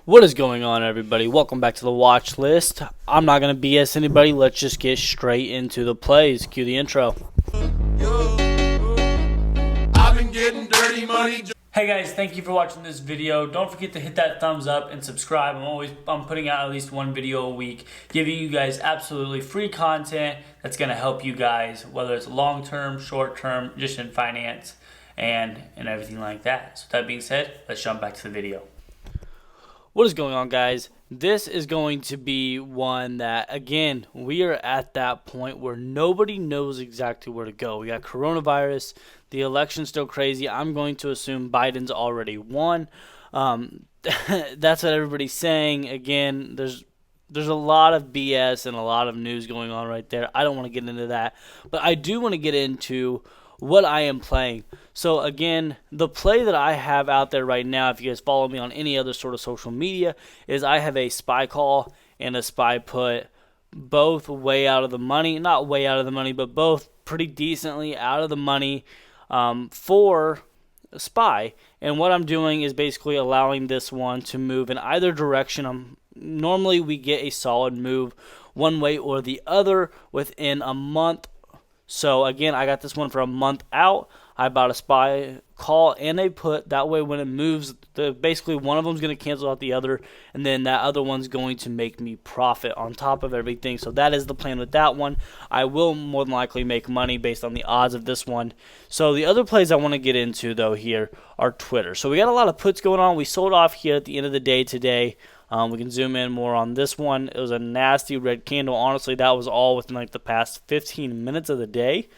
What is going on, everybody? Welcome back to the watch list. I'm not going to BS anybody. Let's just get straight into the plays. Cue the intro. I've been getting dirty money. Hey guys, thank you for watching this video. Don't forget to hit that thumbs up and subscribe. I'm putting out at least one video a week, giving you guys absolutely free content that's going to help you guys, whether it's long-term, short-term, just in finance and everything like that. So with that being said, let's jump back to the video. What is going on, guys? This is going to be one that, again, we are at that point where nobody knows exactly where to go. We got coronavirus, the election's still crazy. I'm going to assume Biden's already won. That's what everybody's saying. Again, there's a lot of BS and a lot of news going on right there. I don't want to get into that, but I do want to get into what I am playing. So again, the play that I have out there right now, if you guys follow me on any other sort of social media, is I have a SPY call and a SPY put, both way out of the money. Not way out of the money, but both pretty decently out of the money for SPY. And what I'm doing is basically allowing this one to move in either direction. Normally we get a solid move one way or the other within a month. So again, I got this one for a month out. I bought a SPY call and a put. That way when it moves, basically one of them is going to cancel out the other, and then that other one's going to make me profit on top of everything. So that is the plan with that one. I will more than likely make money based on the odds of this one. So the other plays I want to get into, though, here are Twitter. So we got a lot of puts going on. We sold off here at the end of the day today. We can zoom in more on this one. It was a nasty red candle. Honestly, that was all within like the past 15 minutes of the day.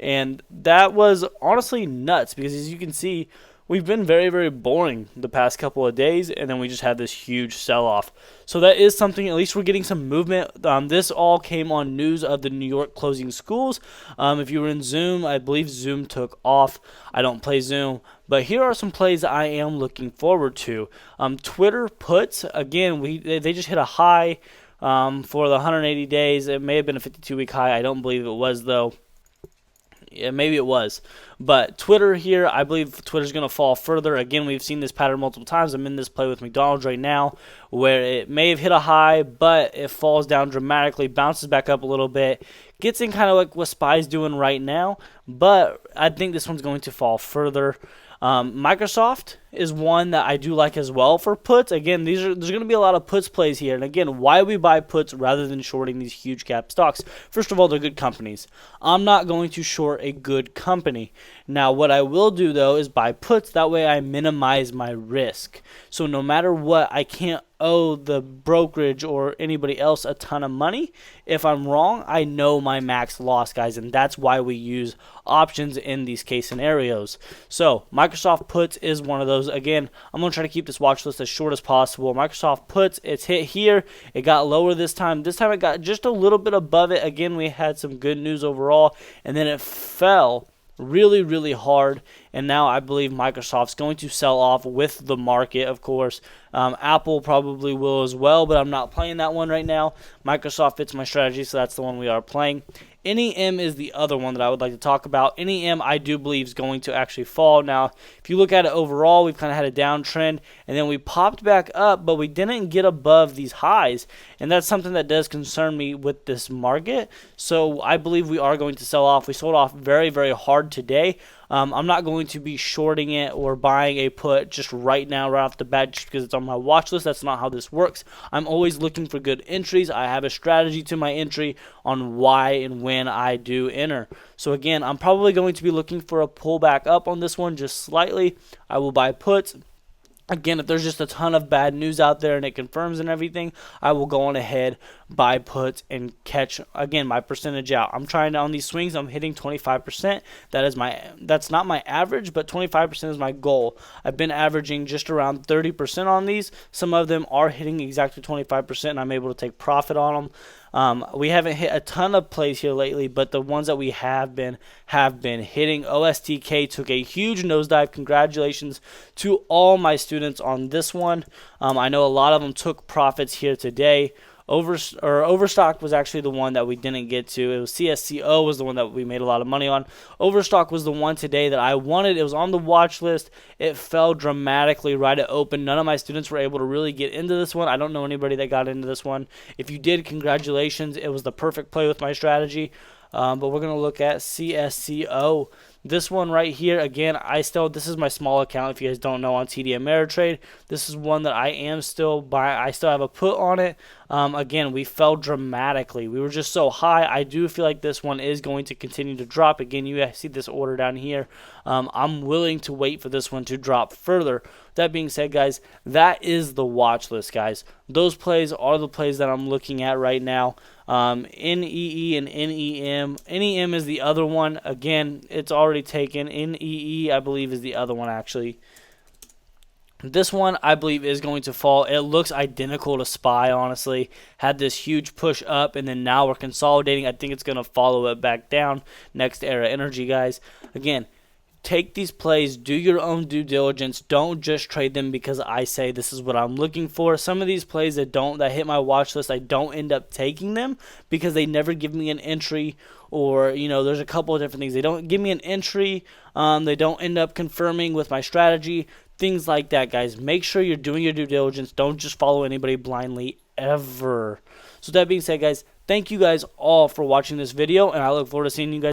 And that was honestly nuts because, as you can see, we've been very, very boring the past couple of days, and then we just had this huge sell-off. So that is something, at least we're getting some movement. This all came on news of the New York closing schools. If you were in Zoom, I believe Zoom took off. I don't play Zoom. But here are some plays I am looking forward to. Twitter puts, again, they just hit a high for the 180 days. It may have been a 52-week high. I don't believe it was, though. Yeah, maybe it was. But Twitter here, I believe Twitter's going to fall further. Again, we've seen this pattern multiple times. I'm in this play with McDonald's right now where it may have hit a high, but it falls down dramatically, bounces back up a little bit, gets in kind of like what SPY's doing right now, but I think this one's going to fall further. Microsoft is one that I do like as well for puts. Again, there's going to be a lot of puts plays here. And again, why we buy puts rather than shorting these huge cap stocks? First of all, they're good companies. I'm not going to short a good company. Now, what I will do, though, is buy puts. That way I minimize my risk. So no matter what, I can't owe the brokerage or anybody else a ton of money. If I'm wrong, I know my max loss, guys, and that's why we use options in these case scenarios. So Microsoft puts is one of those. Again, I'm going to try to keep this watch list as short as possible. Microsoft puts, it's hit here. It got lower this time. This time it got just a little bit above it. Again, we had some good news overall, and then it fell really, really hard, and now I believe Microsoft's going to sell off with the market, of course. Apple probably will as well, but I'm not playing that one right now. Microsoft fits my strategy, so that's the one we are playing. NEM is the other one that I would like to talk about. NEM, I do believe, is going to actually fall. Now, if you look at it overall, we've kind of had a downtrend, and then we popped back up, but we didn't get above these highs, and that's something that does concern me with this market. So I believe we are going to sell off. We sold off very, very hard today. I'm not going to be shorting it or buying a put just right now, right off the bat, just because it's on my watch list. That's not how this works. I'm always looking for good entries. I have a strategy to my entry on why and when I do enter. So again, I'm probably going to be looking for a pullback up on this one just slightly. I will buy puts. Again, if there's just a ton of bad news out there and it confirms and everything, I will go on ahead, buy puts, and catch, again, my percentage out. I'm trying to, on these swings, I'm hitting 25%. That's not my average, but 25% is my goal. I've been averaging just around 30% on these. Some of them are hitting exactly 25%, and I'm able to take profit on them. We haven't hit a ton of plays here lately, but the ones that we have been hitting. OSTK took a huge nosedive. Congratulations to all my students on this one. I know a lot of them took profits here today. Overstock was actually the one that we didn't get to. It was Csco was the one that we made a lot of money on. Overstock was the one today that I wanted. It was on the watch list. It fell dramatically right at open. None of my students were able to really get into this one. I don't know anybody that got into this one. If you did, congratulations. It was the perfect play with my strategy. But we're going to look at Csco. This one right here, again, this is my small account if you guys don't know on TD Ameritrade. This is one that I am still buying. I still have a put on it. Again, we fell dramatically. We were just so high. I do feel like this one is going to continue to drop. Again, you guys see this order down here. I'm willing to wait for this one to drop further. That being said, guys, that is the watch list, guys. Those plays are the plays that I'm looking at right now. NEE and NEM. NEM is the other one. Again, it's already taken. NEE, I believe, is the other one, actually. This one, I believe, is going to fall. It looks identical to SPY, honestly. Had this huge push up, and then now we're consolidating. I think it's going to follow it back down. Next era energy, guys. Again, take these plays, do your own due diligence. Don't just trade them because I say this is what I'm looking for. Some of these plays that hit my watch list, I don't end up taking them because they never give me an entry, or there's a couple of different things. They don't give me an entry. They don't end up confirming with my strategy. Things like that, guys. Make sure you're doing your due diligence. Don't just follow anybody blindly ever. So that being said, guys, thank you guys all for watching this video, and I look forward to seeing you guys